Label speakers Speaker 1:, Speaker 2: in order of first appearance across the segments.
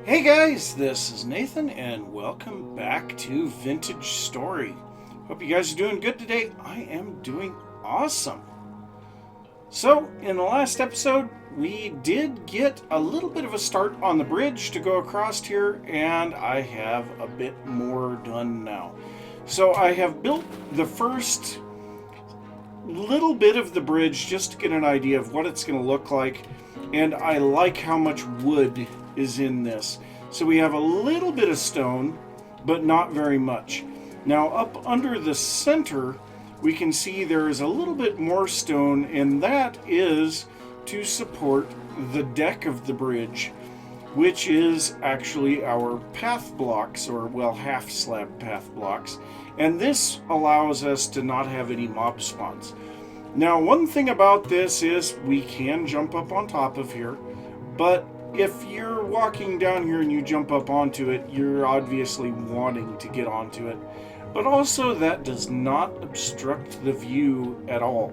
Speaker 1: Hey guys, this is Nathan and welcome back to Vintage Story. Hope you guys are doing good today. I am doing awesome. So, in the last episode, we did get a little bit of a start on the bridge to go across here, and I have a bit more done now. So, I have built the first little bit of the bridge just to get an idea of what it's going to look like, and I like how much wood is in this. So we have a little bit of stone, but not very much. Now up under the center, we can see there is a little bit more stone, and that is to support the deck of the bridge, which is actually our path blocks, or well, half slab path blocks. And this allows us to not have any mob spawns. Now, one thing about this is we can jump up on top of here, but if you're walking down here and you jump up onto it, you're obviously wanting to get onto it. But also that does not obstruct the view at all.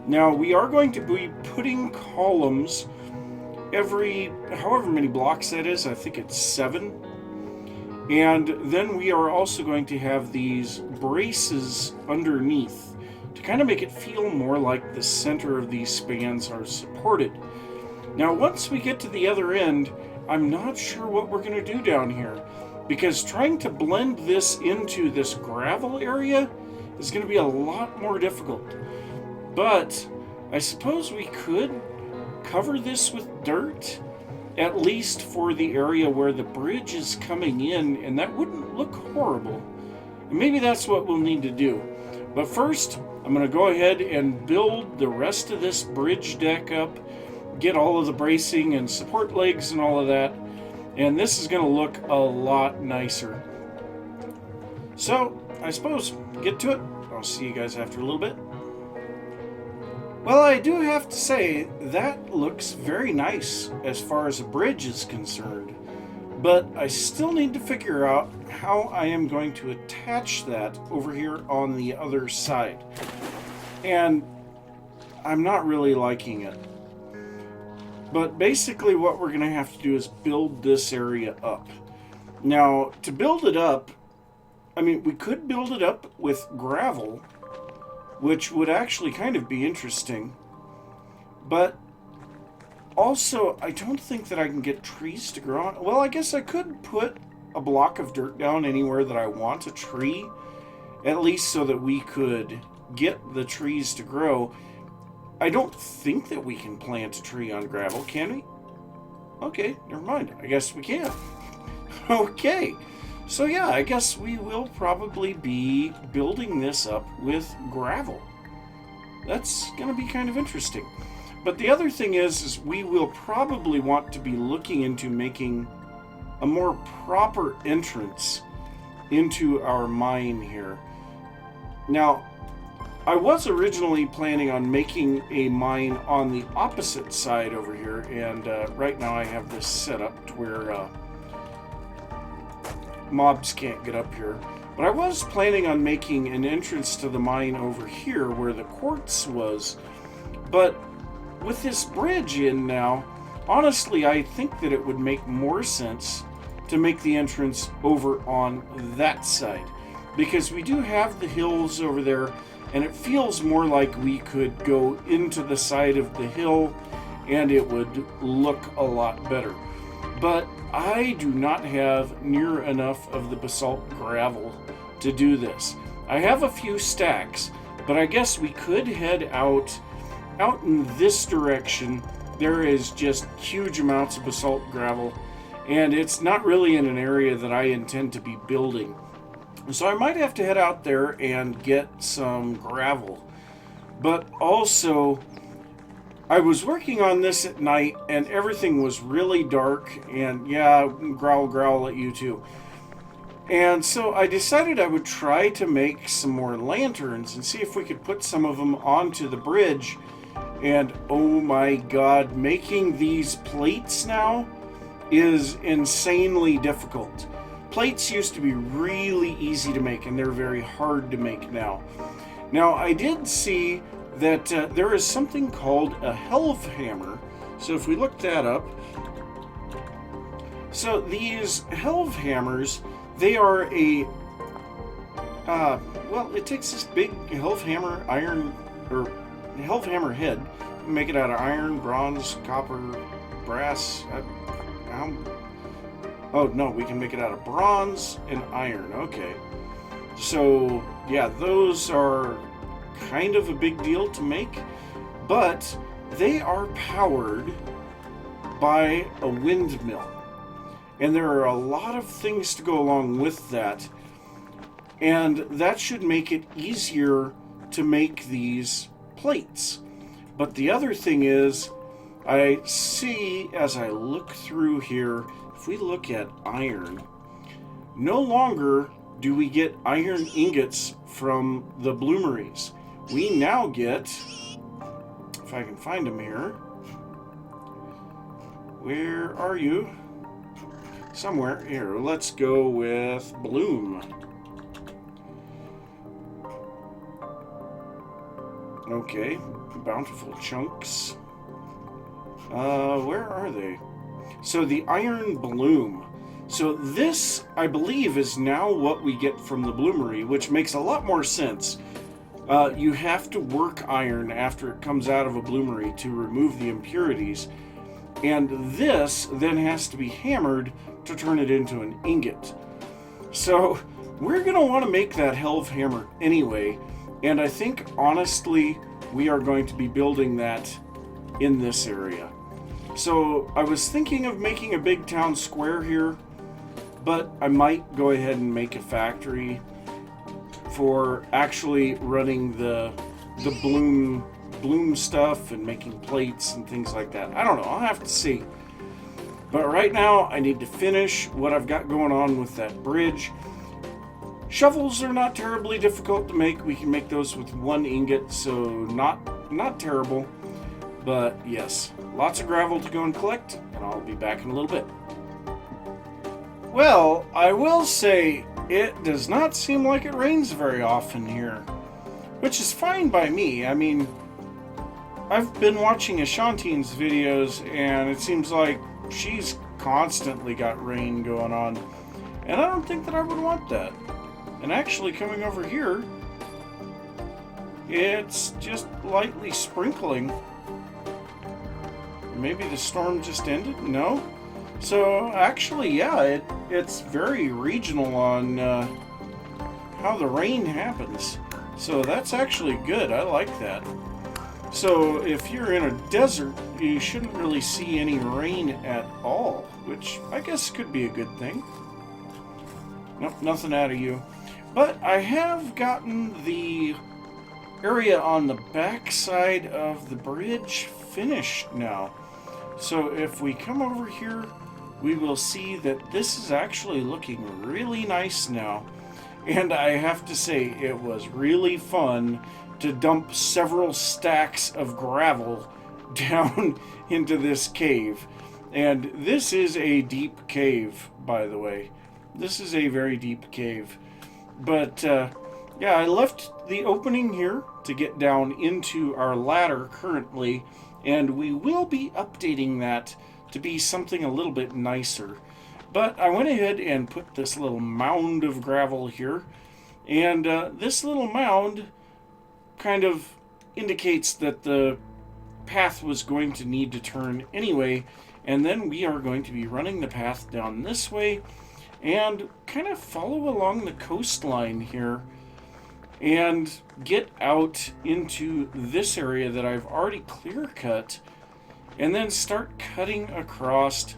Speaker 1: Now, we are going to be putting columns every, however many blocks that is, I think it's 7. And then we are also going to have these braces underneath to kind of make it feel more like the center of these spans are supported. Now, once we get to the other end, I'm not sure what we're going to do down here, because trying to blend this into this gravel area is going to be a lot more difficult. But I suppose we could cover this with dirt, at least for the area where the bridge is coming in, and that wouldn't look horrible. And maybe that's what we'll need to do. But first, I'm going to go ahead and build the rest of this bridge deck up, get all of the bracing and support legs and all of that, and this is going to look a lot nicer. So, I suppose, get to it. I'll see you guys after a little bit. Well, I do have to say, that looks very nice as far as a bridge is concerned, but I still need to figure out how I am going to attach that over here on the other side. And I'm not really liking it. But basically what we're going to have to do is build this area up. Now, to build it up, I mean, we could build it up with gravel, which would actually kind of be interesting. But also, I don't think that I can get trees to grow on. Well, I guess I could put a block of dirt down anywhere that I want a tree, at least so that we could get the trees to grow. I don't think that we can plant a tree on gravel, can we? Okay, never mind. I guess we can. Okay. So yeah, I guess we will probably be building this up with gravel. That's going to be kind of interesting. But the other thing is we will probably want to be looking into making a more proper entrance into our mine here. Now, I was originally planning on making a mine on the opposite side over here, and right now I have this set up to where mobs can't get up here. But I was planning on making an entrance to the mine over here where the quartz was. But with this bridge in now, honestly, I think that it would make more sense to make the entrance over on that side, because we do have the hills over there, and it feels more like we could go into the side of the hill and it would look a lot better. But I do not have near enough of the basalt gravel to do this. I have a few stacks, but I guess we could head out in this direction. There is just huge amounts of basalt gravel, and it's not really in an area that I intend to be building. So I might have to head out there and get some gravel. But also, I was working on this at night and everything was really dark, and yeah, growl at you too. And so I decided I would try to make some more lanterns and see if we could put some of them onto the bridge. And oh my god, making these plates now is insanely difficult. Plates used to be really easy to make, and they're very hard to make now. Now, I did see that there is something called a Helve hammer. So if we look that up, So these helve hammers, they are a well, it takes this big helve hammer iron or helve hammer head, make it out of iron, bronze, copper, brass. Oh no, we can make it out of bronze and iron. Okay, so yeah, those are kind of a big deal to make, but they are powered by a windmill. And there are a lot of things to go along with that. And that should make it easier to make these plates. But the other thing is, I see as I look through here, if we look at iron, no longer do we get iron ingots from the bloomeries. We now get, if I can find them here, where are you? Somewhere here. Let's go with bloom. Okay, bountiful chunks. Where are they? So the iron bloom. So this, I believe, is now what we get from the bloomery, which makes a lot more sense. You have to work iron after it comes out of a bloomery to remove the impurities. And this then has to be hammered to turn it into an ingot. So we're going to want to make that helve hammer anyway. And I think, honestly, we are going to be building that in this area. So I was thinking of making a big town square here, but I might go ahead and make a factory for actually running the bloom stuff and making plates and things like that. I don't know. I'll have to see. But right now, I need to finish what I've got going on with that bridge. Shovels are not terribly difficult to make. We can make those with one ingot, so not terrible. But yes, lots of gravel to go and collect, and I'll be back in a little bit. Well, I will say it does not seem like it rains very often here, which is fine by me. I mean, I've been watching Ashantin's videos, and it seems like she's constantly got rain going on, and I don't think that I would want that. And actually, coming over here, it's just lightly sprinkling. Maybe the storm just ended? No? So, actually, yeah, it's very regional on how the rain happens. So that's actually good. I like that. So if you're in a desert, you shouldn't really see any rain at all, which I guess could be a good thing. Nope, nothing out of you. But I have gotten the area on the back side of the bridge finished now. So if we come over here, we will see that this is actually looking really nice now. And I have to say, it was really fun to dump several stacks of gravel down into this cave. And this is a deep cave, by the way. This is a very deep cave. But, yeah, I left the opening here to get down into our ladder currently, and we will be updating that to be something a little bit nicer. But I went ahead and put this little mound of gravel here, and this little mound kind of indicates that the path was going to need to turn anyway, and then we are going to be running the path down this way and kind of follow along the coastline here and get out into this area that I've already clear cut, and then start cutting across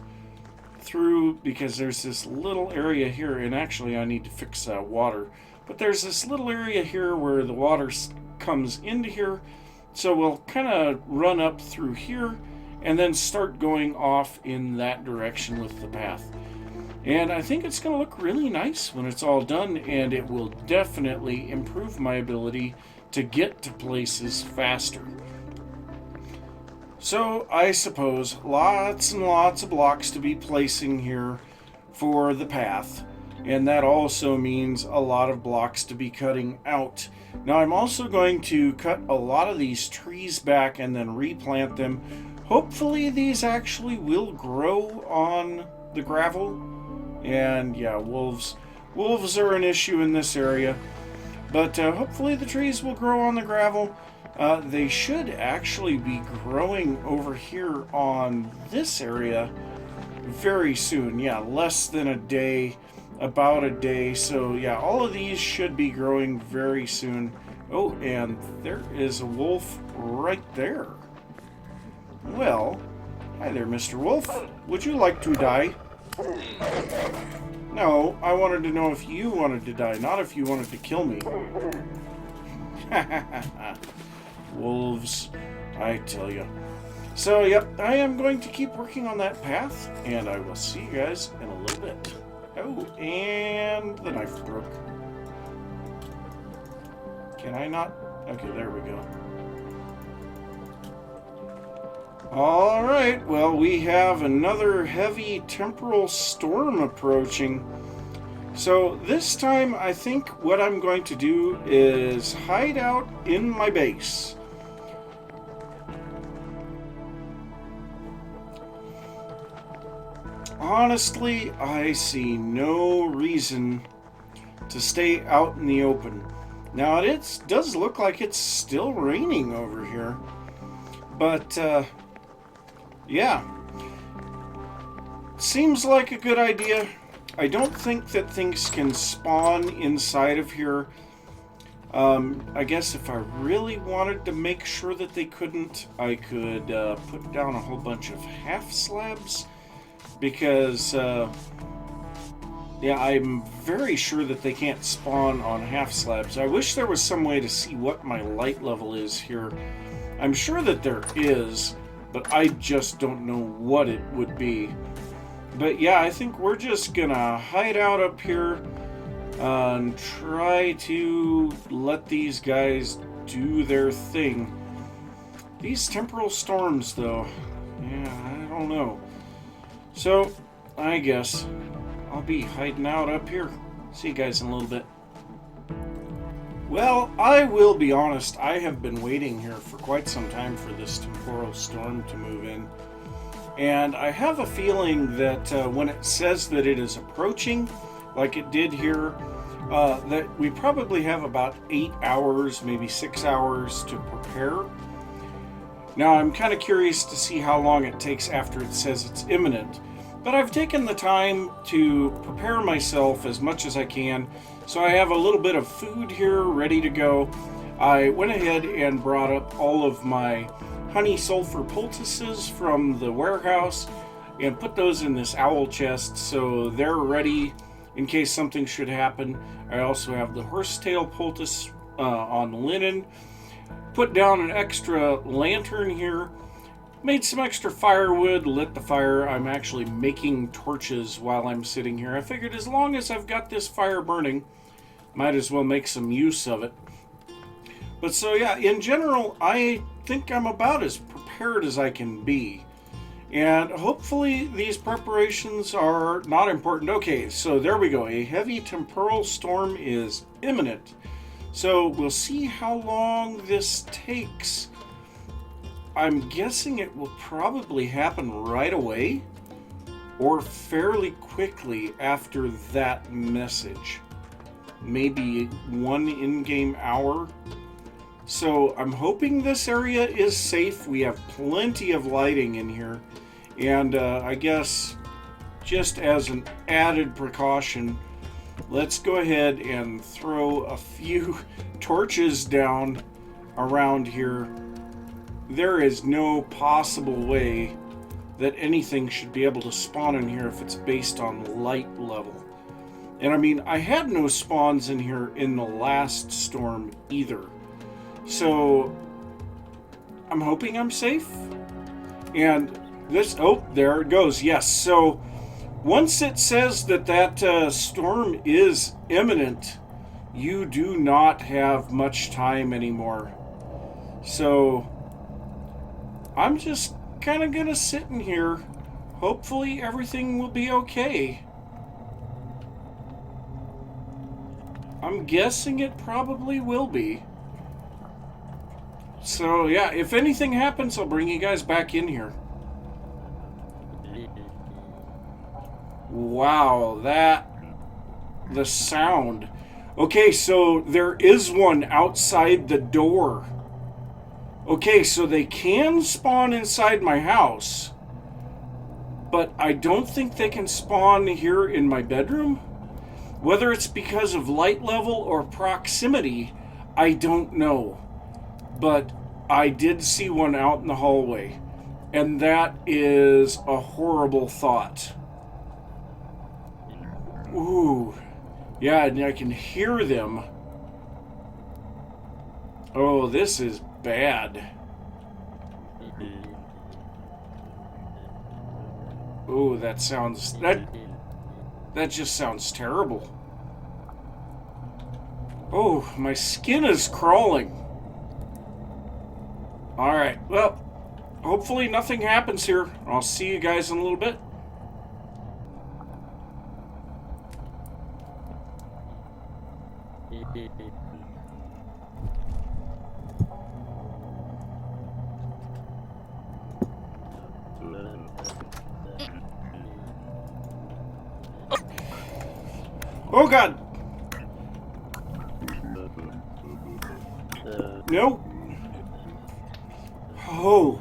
Speaker 1: through, because there's this little area here, and actually I need to fix water, but there's this little area here where the water comes into here, so we'll kind of run up through here and then start going off in that direction with the path. And I think it's going to look really nice when it's all done, and it will definitely improve my ability to get to places faster. So I suppose lots and lots of blocks to be placing here for the path, and that also means a lot of blocks to be cutting out. Now I'm also going to cut a lot of these trees back and then replant them. Hopefully these actually will grow on the gravel. And yeah, wolves are an issue in this area. But hopefully the trees will grow on the gravel. They should actually be growing over here on this area very soon. Yeah, less than a day, about a day. So yeah, all of these should be growing very soon. Oh, and there is a wolf right there. Well, hi there, Mr. Wolf. Would you like to die? No, I wanted to know if you wanted to die, not if you wanted to kill me. Wolves, I tell you. So, yep, I am going to keep working on that path, and I will see you guys in a little bit. Oh, and the knife broke. Can I not? Okay, there we go. Alright, well, we have another heavy temporal storm approaching. So this time, I think what I'm going to do is hide out in my base. Honestly, I see no reason to stay out in the open. Now, it does look like it's still raining over here. But, yeah. Seems like a good idea. I don't think that things can spawn inside of here. I guess if I really wanted to make sure that they couldn't, I could put down a whole bunch of half slabs. Because, yeah, I'm very sure that they can't spawn on half slabs. I wish there was some way to see what my light level is here. I'm sure that there is, but I just don't know what it would be. But yeah, I think we're just gonna hide out up here and try to let these guys do their thing. These temporal storms, though, yeah, I don't know. So, I guess I'll be hiding out up here. See you guys in a little bit. Well, I will be honest, I have been waiting here for quite some time for this temporal storm to move in. And I have a feeling that when it says that it is approaching, like it did here, that we probably have about 8 hours, maybe 6 hours to prepare. Now, I'm kind of curious to see how long it takes after it says it's imminent. But I've taken the time to prepare myself as much as I can. So I have a little bit of food here ready to go. I went ahead and brought up all of my honey sulfur poultices from the warehouse and put those in this owl chest so they're ready in case something should happen. I also have the horsetail poultice on linen. Put down an extra lantern here. Made some extra firewood, lit the fire. I'm actually making torches while I'm sitting here. I figured as long as I've got this fire burning, might as well make some use of it. But so yeah, in general, I think I'm about as prepared as I can be. And hopefully these preparations are not important. Okay, so there we go. A heavy temporal storm is imminent. So we'll see how long this takes. I'm guessing it will probably happen right away or fairly quickly after that message. Maybe 1 in-game hour. So I'm hoping this area is safe. We have plenty of lighting in here. And I guess just as an added precaution, let's go ahead and throw a few torches down around here. There is no possible way that anything should be able to spawn in here if it's based on light level. And I mean, I had no spawns in here in the last storm either. So I'm hoping I'm safe. And this, oh, there it goes. Yes. So once it says that storm is imminent, you do not have much time anymore. So I'm just kind of gonna sit in here. Hopefully everything will be okay. I'm guessing it probably will be. So yeah, if anything happens, I'll bring you guys back in here. Wow, the sound. Okay, so there is one outside the door. Okay, so they can spawn inside my house, but I don't think they can spawn here in my bedroom. Whether it's because of light level or proximity, I don't know. But I did see one out in the hallway, and that is a horrible thought. Ooh. Yeah, and I can hear them. Oh, this is bad. Oh, that just sounds terrible. Oh, my skin is crawling. Alright, well, hopefully nothing happens here. I'll see you guys in a little bit. Oh God! No! Oh!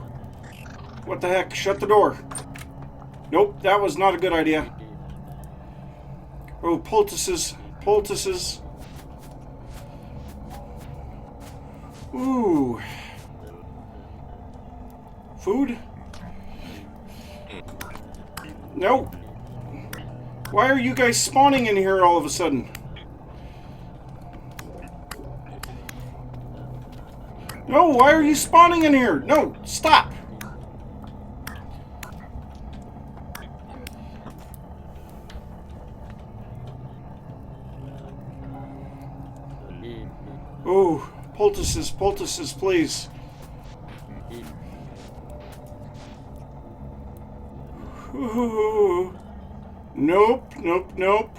Speaker 1: What the heck? Shut the door. Nope, that was not a good idea. Oh, poultices. Poultices. Ooh. Food? No. Why are you guys spawning in here all of a sudden? No, why are you spawning in here? No, stop. Oh, poultices, poultices, please. Ooh. Nope, nope, nope.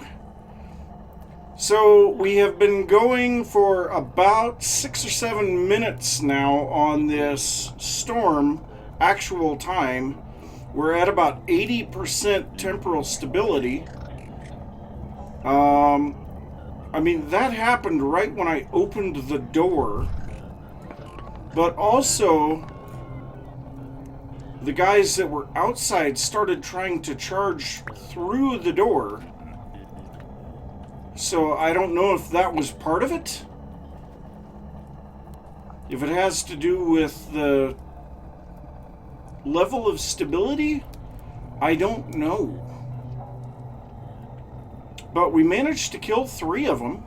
Speaker 1: So we have been going for about 6 or 7 minutes now on this storm, actual time. We're at about 80% temporal stability. I mean, that happened right when I opened the door. But also, the guys that were outside started trying to charge through the door. So I don't know if that was part of it. If it has to do with the level of stability, I don't know. But we managed to kill 3 of them.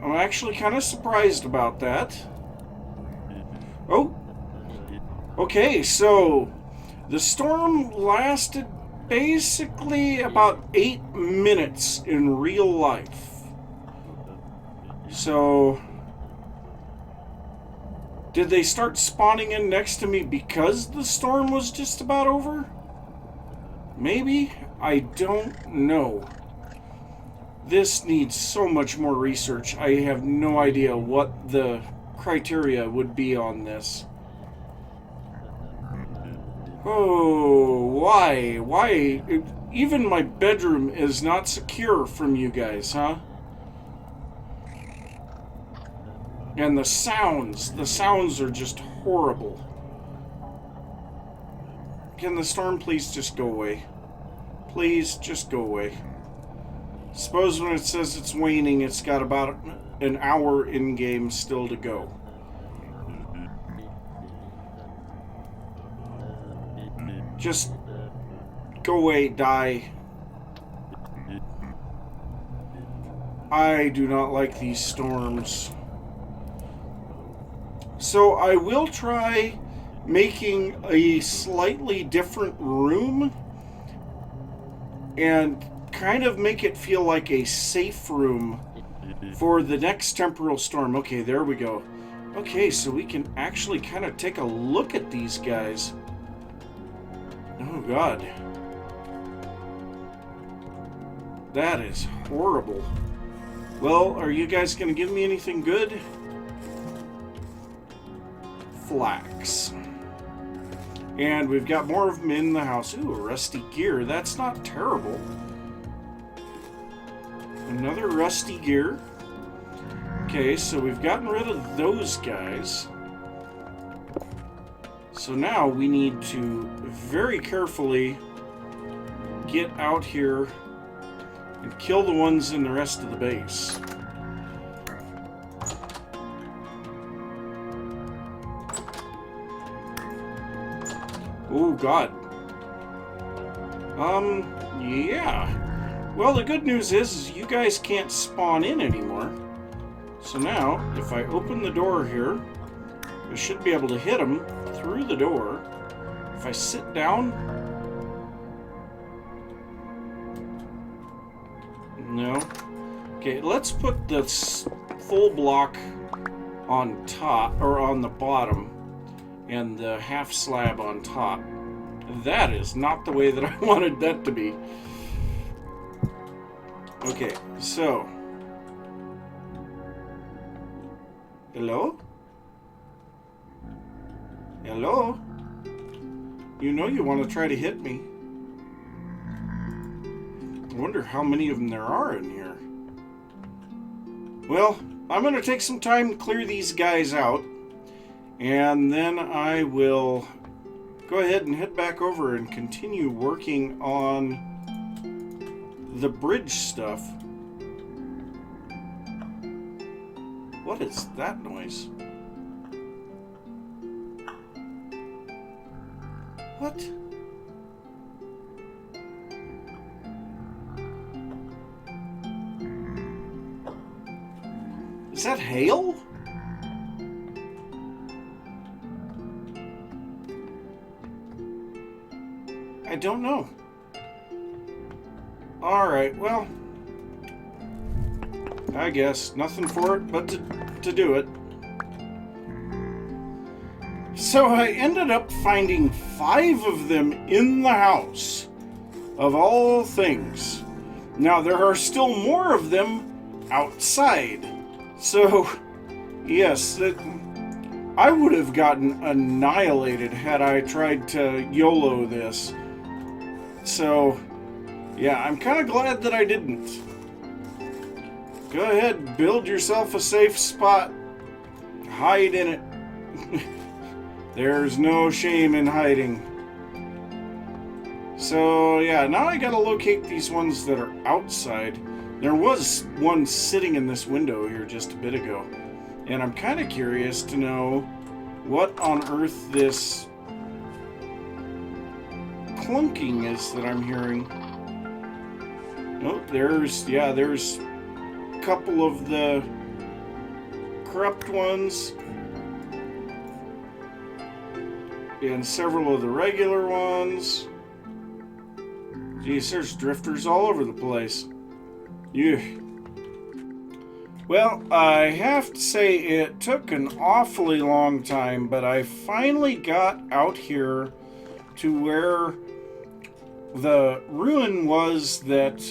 Speaker 1: I'm actually kind of surprised about that. Oh. Okay, so the storm lasted basically about 8 minutes in real life. So, did they start spawning in next to me because the storm was just about over? Maybe? I don't know. This needs so much more research. I have no idea what the criteria would be on this. Oh, why? Why? Even my bedroom is not secure from you guys, huh? And the sounds are just horrible. Can the storm please just go away? Please just go away. Suppose when it says it's waning, it's got about an hour in-game still to go. Just go away, die. I do not like these storms. So I will try making a slightly different room and kind of make it feel like a safe room for the next temporal storm. Okay, there we go. Okay, so we can actually kind of take a look at these guys. Oh, God. That is horrible. Well, are you guys going to give me anything good? Flax. And we've got more of them in the house. Ooh, rusty gear. That's not terrible. Another rusty gear. Okay, so we've gotten rid of those guys. So now we need to very carefully get out here and kill the ones in the rest of the base. Oh, God. Yeah. Well, the good news is you guys can't spawn in anymore. So now, if I open the door here, I should be able to hit them through the door. If I sit down... No. Okay, let's put this full block on top, or on the bottom, and the half slab on top. That is not the way that I wanted that to be. Okay, so... Hello? Hello? You know you want to try to hit me. I wonder how many of them there are in here. Well, I'm going to take some time to clear these guys out. And then I will go ahead and head back over and continue working on the bridge stuff. What is that noise? What? Is that hail? I don't know. Alright, well, I guess nothing for it but to do it. So I ended up finding 5 of them in the house, of all things. Now there are still more of them outside. So, yes, I would have gotten annihilated had I tried to YOLO this. So, yeah, I'm kind of glad that I didn't. Go ahead, build yourself a safe spot. Hide in it. There's no shame in hiding. So, yeah, now I gotta locate these ones that are outside. There was one sitting in this window here just a bit ago. And I'm kind of curious to know what on earth this clunking is that I'm hearing. Oh, there's a couple of the corrupt ones. And several of the regular ones. Geez, there's drifters all over the place. Yeah. Well, I have to say it took an awfully long time, but I finally got out here to where the ruin was that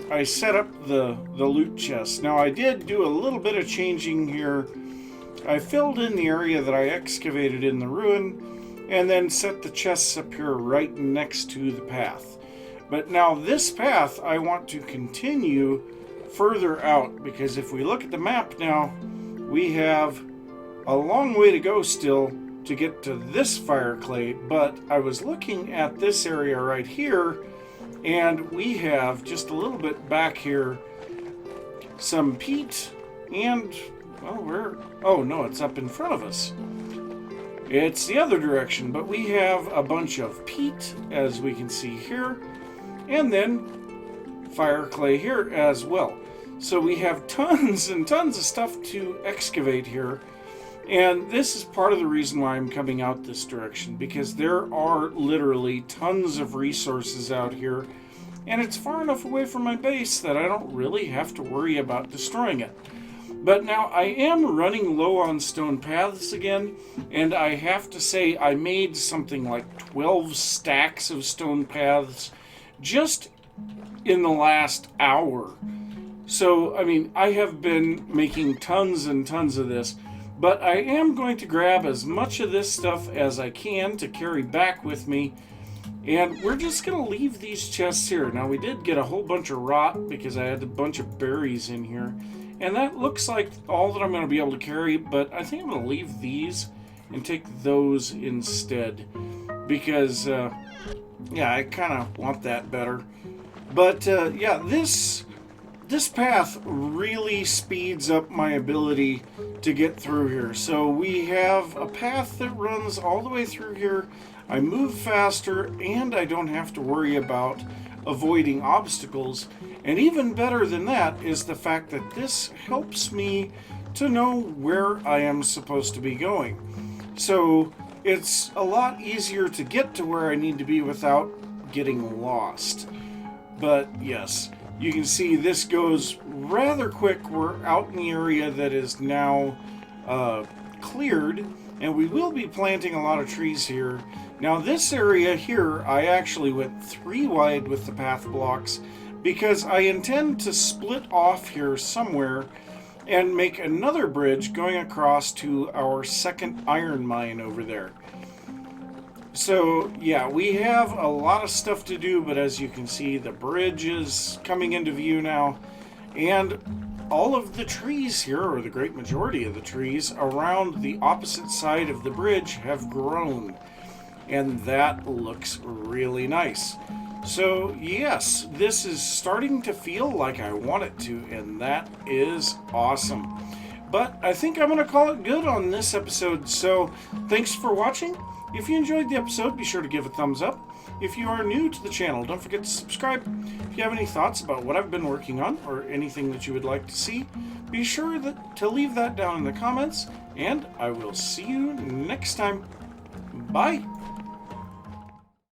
Speaker 1: I set up the loot chest. Now, I did do a little bit of changing here. I filled in the area that I excavated in the ruin, and then set the chests up here right next to the path. But now this path I want to continue further out, because if we look at the map now, we have a long way to go still to get to this fire clay. But I was looking at this area right here, and we have just a little bit back here some peat and, well, oh no, it's up in front of us. It's the other direction, but we have a bunch of peat, as we can see here, and then fire clay here as well. So we have tons and tons of stuff to excavate here, and this is part of the reason why I'm coming out this direction, because there are literally tons of resources out here, and it's far enough away from my base that I don't really have to worry about destroying it. But now I am running low on stone paths again, and I have to say I made something like 12 stacks of stone paths just in the last hour. So, I mean, I have been making tons and tons of this, But I am going to grab as much of this stuff as I can to carry back with me. And we're just going to leave these chests here. Now, we did get a whole bunch of rot because I had a bunch of berries in here. And that looks like all that I'm going to be able to carry. But I think I'm going to leave these and take those instead. Because, yeah, I kind of want that better. But, yeah, this path really speeds up my ability to get through here. So we have a path that runs all the way through here. I move faster, and I don't have to worry about avoiding obstacles. And even better than that is the fact that this helps me to know where I am supposed to be going. So it's a lot easier to get to where I need to be without getting lost. But yes, you can see this goes rather quick. We're out in the area that is now cleared, and we will be planting a lot of trees here. Now this area here, I actually went 3 wide with the path blocks because I intend to split off here somewhere and make another bridge going across to our second iron mine over there. So yeah, we have a lot of stuff to do, but as you can see, the bridge is coming into view now, and all of the trees here, or the great majority of the trees around the opposite side of the bridge, have grown, and that looks really nice. So yes, this is starting to feel like I want it to, and that is awesome. But I think I'm going to call it good on this episode, so thanks for watching. If you enjoyed the episode, be sure to give a thumbs up. If you are new to the channel, don't forget to subscribe. If you have any thoughts about what I've been working on, or anything that you would like to see, be sure to leave that down in the comments, and I will see you next time. Bye!